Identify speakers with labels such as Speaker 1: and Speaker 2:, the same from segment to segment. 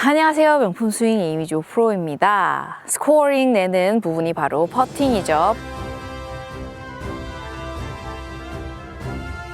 Speaker 1: 안녕하세요. 명품 스윙 이미조 프로입니다. 스코어링 내는 부분이 바로 퍼팅이죠.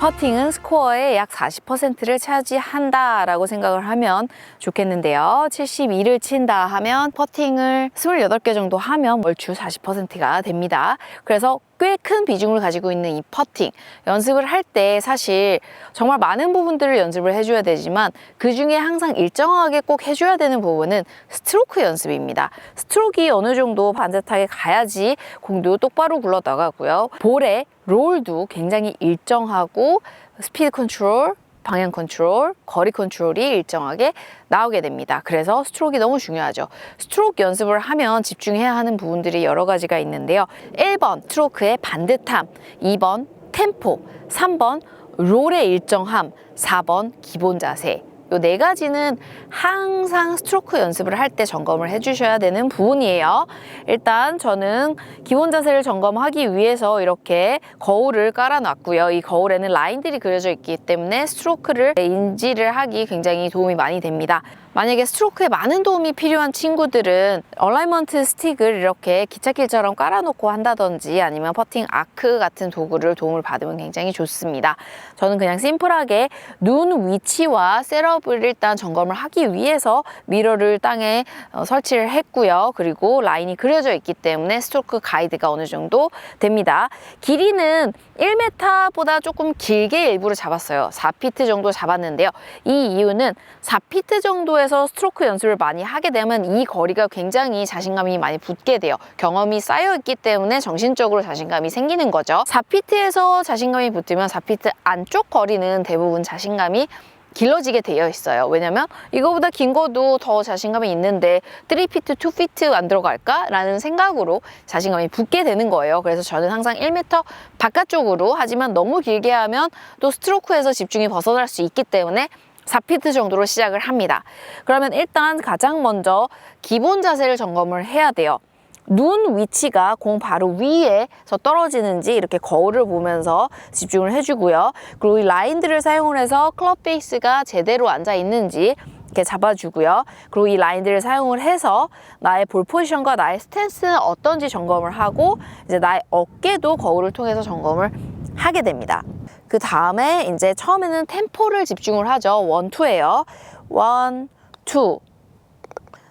Speaker 1: 퍼팅은 스코어의 약 40%를 차지한다라고 생각을 하면 좋겠는데요. 72를 친다 하면 퍼팅을 28개 정도 하면 얼추 40%가 됩니다. 그래서 꽤 큰 비중을 가지고 있는 이 퍼팅 연습을 할 때 사실 정말 많은 부분들을 연습을 해줘야 되지만 그 중에 항상 일정하게 꼭 해줘야 되는 부분은 스트로크 연습입니다. 스트로크가 어느 정도 반듯하게 가야지 공도 똑바로 굴러나가고요. 볼의 롤도 굉장히 일정하고 스피드 컨트롤, 방향 컨트롤, 거리 컨트롤이 일정하게 나오게 됩니다. 그래서 스트로크가 너무 중요하죠. 스트로크 연습을 하면 집중해야 하는 부분들이 여러 가지가 있는데요. 1번 스트로크의 반듯함, 2번 템포, 3번 롤의 일정함, 4번 기본 자세. 이 네 가지는 항상 스트로크 연습을 할 때 점검을 해주셔야 되는 부분이에요. 일단 저는 기본 자세를 점검하기 위해서 이렇게 거울을 깔아놨고요. 이 거울에는 라인들이 그려져 있기 때문에 스트로크를 인지를 하기 굉장히 도움이 많이 됩니다. 만약에 스트로크에 많은 도움이 필요한 친구들은 얼라이먼트 스틱을 이렇게 기찻길처럼 깔아놓고 한다든지 아니면 퍼팅 아크 같은 도구를 도움을 받으면 굉장히 좋습니다. 저는 그냥 심플하게 눈 위치와 셋업을 일단 점검을 하기 위해서 미러를 땅에 설치를 했고요. 그리고 라인이 그려져 있기 때문에 스트로크 가이드가 어느 정도 됩니다. 길이는 1m보다 조금 길게 일부러 잡았어요. 4피트 정도 잡았는데요. 이 이유는 4피트 정도에서 스트로크 연습을 많이 하게 되면 이 거리가 굉장히 자신감이 많이 붙게 돼요. 경험이 쌓여있기 때문에 정신적으로 자신감이 생기는 거죠. 4피트에서 자신감이 붙으면 4피트 안쪽 거리는 대부분 자신감이 길러지게 되어 있어요. 왜냐면 이거보다 긴 거도 더 자신감이 있는데 3피트, 2피트 안 들어갈까? 라는 생각으로 자신감이 붙게 되는 거예요. 그래서 저는 항상 1m 바깥쪽으로, 하지만 너무 길게 하면 또 스트로크에서 집중이 벗어날 수 있기 때문에 4피트 정도로 시작을 합니다. 그러면 일단 가장 먼저 기본 자세를 점검을 해야 돼요. 눈 위치가 공 바로 위에서 떨어지는지 이렇게 거울을 보면서 집중을 해주고요. 그리고 이 라인들을 사용을 해서 클럽 페이스가 제대로 앉아 있는지 이렇게 잡아주고요. 그리고 이 라인들을 사용을 해서 나의 볼 포지션과 나의 스탠스는 어떤지 점검을 하고 이제 나의 어깨도 거울을 통해서 점검을 하게 됩니다. 그 다음에 이제 처음에는 템포를 집중을 하죠. 1, 2예요. 1, 2.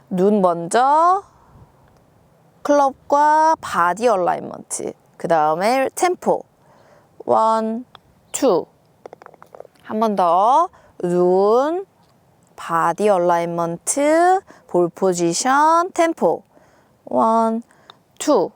Speaker 1: 눈 먼저, 클럽과 바디 얼라이먼트, 그 다음에 템포 1, 2. 한 번 더. 눈, 바디 얼라이먼트, 볼 포지션, 템포 1, 2.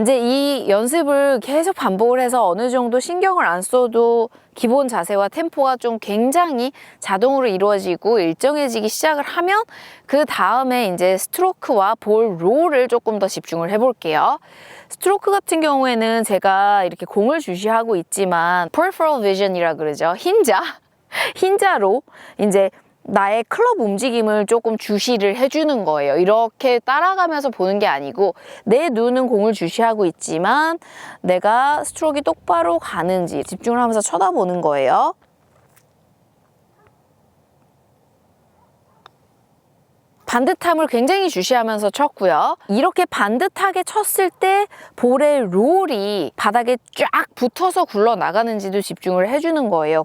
Speaker 1: 이제 이 연습을 계속 반복을 해서 어느 정도 신경을 안 써도 기본 자세와 템포가 좀 굉장히 자동으로 이루어지고 일정해지기 시작을 하면 그 다음에 이제 스트로크와 볼 롤을 조금 더 집중을 해볼게요. 스트로크 같은 경우에는 제가 이렇게 공을 주시하고 있지만 peripheral vision이라 그러죠. 흰자로 이제 나의 클럽 움직임을 조금 주시를 해주는 거예요. 이렇게 따라가면서 보는 게 아니고 내 눈은 공을 주시하고 있지만 내가 스트로크가 똑바로 가는지 집중을 하면서 쳐다보는 거예요. 반듯함을 굉장히 주시하면서 쳤고요. 이렇게 반듯하게 쳤을 때 볼의 롤이 바닥에 쫙 붙어서 굴러나가는지도 집중을 해주는 거예요.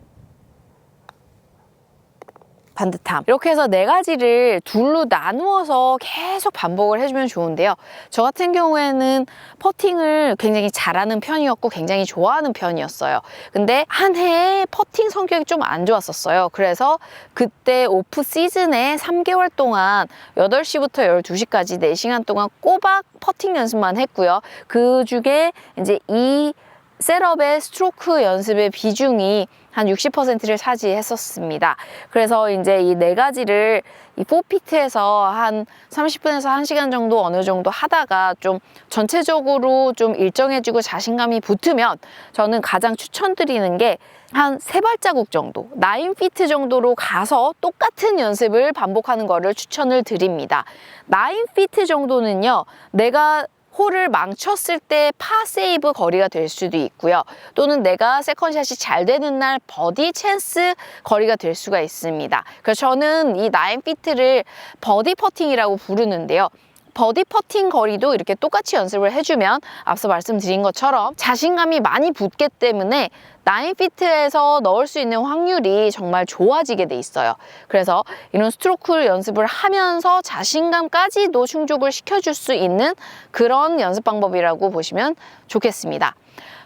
Speaker 1: 반듯함. 이렇게 해서 네 가지를 둘로 나누어서 계속 반복을 해주면 좋은데요. 저 같은 경우에는 퍼팅을 굉장히 잘하는 편이었고 굉장히 좋아하는 편이었어요. 근데 한 해에 퍼팅 성격이 좀 안 좋았었어요. 그래서 그때 오프 시즌에 3개월 동안 8시부터 12시까지 4시간 동안 꼬박 퍼팅 연습만 했고요. 그 중에 이제 이 셋업의 스트로크 연습의 비중이 한 60%를 차지했었습니다. 그래서 이제 이 네 가지를 이 4피트에서 한 30분에서 1시간 정도 어느 정도 하다가 좀 전체적으로 좀 일정해지고 자신감이 붙으면 저는 가장 추천드리는 게 한 3발자국 정도, 9피트 정도로 가서 똑같은 연습을 반복하는 거를 추천을 드립니다. 9피트 정도는요, 내가 홀을 망쳤을 때 파 세이브 거리가 될 수도 있고요. 또는 내가 세컨샷이 잘 되는 날 버디 찬스 거리가 될 수가 있습니다. 그래서 저는 이 9피트를 버디 퍼팅이라고 부르는데요. 버디 퍼팅 거리도 이렇게 똑같이 연습을 해주면 앞서 말씀드린 것처럼 자신감이 많이 붙기 때문에 9피트에서 넣을 수 있는 확률이 정말 좋아지게 돼 있어요. 그래서 이런 스트로크를 연습을 하면서 자신감까지도 충족을 시켜줄 수 있는 그런 연습 방법이라고 보시면 좋겠습니다.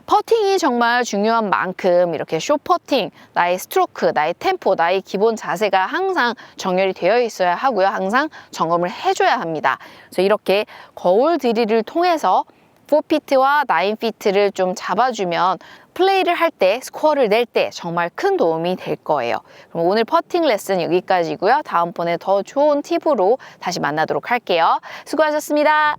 Speaker 1: 퍼팅이 정말 중요한 만큼 이렇게 숏퍼팅, 나의 스트로크, 나의 템포, 나의 기본 자세가 항상 정렬이 되어 있어야 하고요. 항상 점검을 해줘야 합니다. 그래서 이렇게 거울 드릴을 통해서 4피트와 9피트를 좀 잡아주면 플레이를 할 때, 스코어를 낼 때 정말 큰 도움이 될 거예요. 그럼 오늘 퍼팅 레슨 여기까지고요. 다음번에 더 좋은 팁으로 다시 만나도록 할게요. 수고하셨습니다.